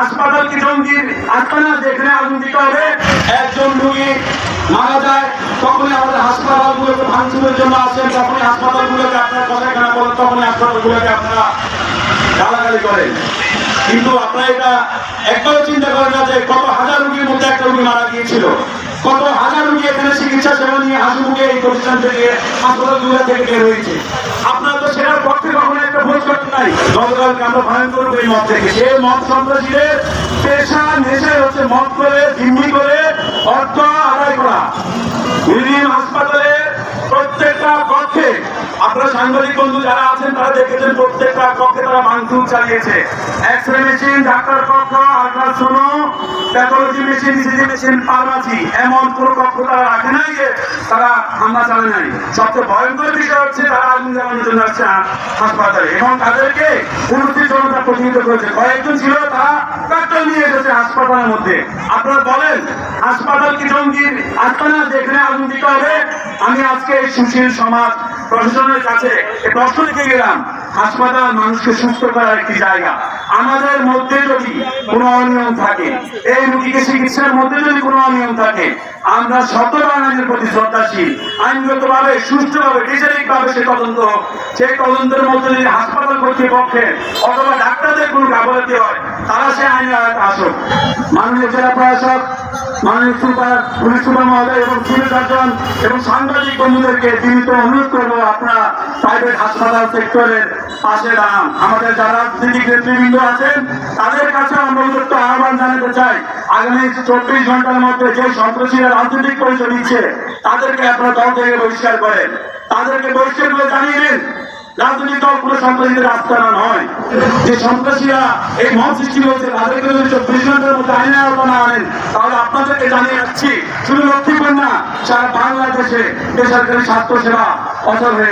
হাসপাতাল কি জঙ্গির আস্তানা যেখানে আগুন দিতে হবে? একজন রোগী মারা যায় তখনই আমাদের হাসপাতালগুলোকে ভাঙচুরের জন্য আসেন, তখনই হাসপাতালগুলোকে আপনারা কথাখানা বলেন, তখনই হাসপাতালগুলোকে আপনারা গালাগালি করেন। কিন্তু আপনারা এটা একবারও চিন্তা করেন না যে কত হাজার রোগীর মধ্যে একটা রোগী মারা গিয়েছিল, কত হাজার রোগী এখানে চিকিৎসা সেবা নিয়ে হাসিমুখে এই প্রতিষ্ঠান থেকে হাসপাতালগুলো থেকে বের হয়েছে। আপনারা তো সেটার পক্ষে কখনো একটা ভোজ করতে নাই। গতকালকে আমরা ভয়ঙ্কর এই মত থেকে সেই মত সন্ত্রাসীদের পেশা নেশায় হচ্ছে মত করে জিম্মি করে অর্থ আদায় করা। বিভিন্ন হাসপাতালে প্রত্যেকটা কক্ষে আপনারা সাংবাদিক বন্ধু যারা আছেন তারা দেখেছেন প্রত্যেকটা কক্ষে তারা ভাঙচুর চালিয়েছে। এক্সরে মেশিন, ডাক্তার কক্ষ, ultrasono, pathology machine, CG machine, pharmacy, এমন কোন কক্ষ তারা রাখে নাই যে তারা হামলা চালায় নাই। সবচেয়ে ভয়ঙ্কর বিষয় হচ্ছে তারা আগুন জ্বালানোর জন্য আসছে হাসপাতালে এবং তাদেরকে পুলিশ জনতা প্রতিহিত করেছে। কয়েকজন ছিল তারা পেট্রোল নিয়ে এসেছে হাসপাতালের মধ্যে। আপনারা বলেন হাসপাতাল কি জঙ্গির আস্তানা যেখানে আগুন দিতে হবে? আমি আজকে এই সুশীল সমাজ প্রশাসনের কাছে প্রশ্ন লিখে গেলাম, হাসপাতাল মানুষকে সুস্থ করার একটি জায়গা। আমাদের মধ্যে যদি কোনো অনিয়ম থাকে, এই রোগীকে চিকিৎসার মধ্যে যদি কোনো অনিয়ম থাকে, আমরা সতর্ক আইনের প্রতি শ্রদ্ধাশীল। আইনগতভাবে সুষ্ঠুভাবে বিচারিকভাবে সে তদন্ত হোক। সেই তদন্তের মধ্যে যদি হাসপাতাল কর্তৃপক্ষের অথবা ডাক্তারদের কোনো গাফিলতি হয় তারা সে আইনের আওতায় আসুক। মাননীয় জেলা প্রশাসক, মাননীয় সুপার, পুলিশ সুপার মহোদয় এবং সিভিল সার্জন এবং সাংবাদিক বন্ধুদেরকে বিনীত অনুরোধ করবো, আপনারা প্রাইভেট হাসপাতাল সেক্টরের পাশে দাঁড়ান। আমাদের যারা রাজনৈতিক নেতৃবৃন্দ আছেন তাদের কাছে আমরা উদ্যত আহ্বান জানাতে চাই, আগামী 24 ঘন্টার মধ্যে যে সন্ত্রাসীরা রাজনৈতিক পরিচয় দিচ্ছে তাদেরকে আপনারা দল থেকে বহিষ্কার করেন। তাদেরকে বহিষ্কার করে জানিয়ে দিন রাজনৈতিক দল কোনো সন্ত্রাসীদের আস্তানা নয়। যে সন্ত্রাসীরা এই মত সৃষ্টি করেছে তাদেরকে যদি 24 ঘন্টার মধ্যে আইনের আওতা না আনেন তাহলে আপনাদেরকে জানিয়ে যাচ্ছি শুধু লক্ষ্মীপুর না, সারা বাংলাদেশে বেসরকারি স্বাস্থ্য সেবা অচল হয়ে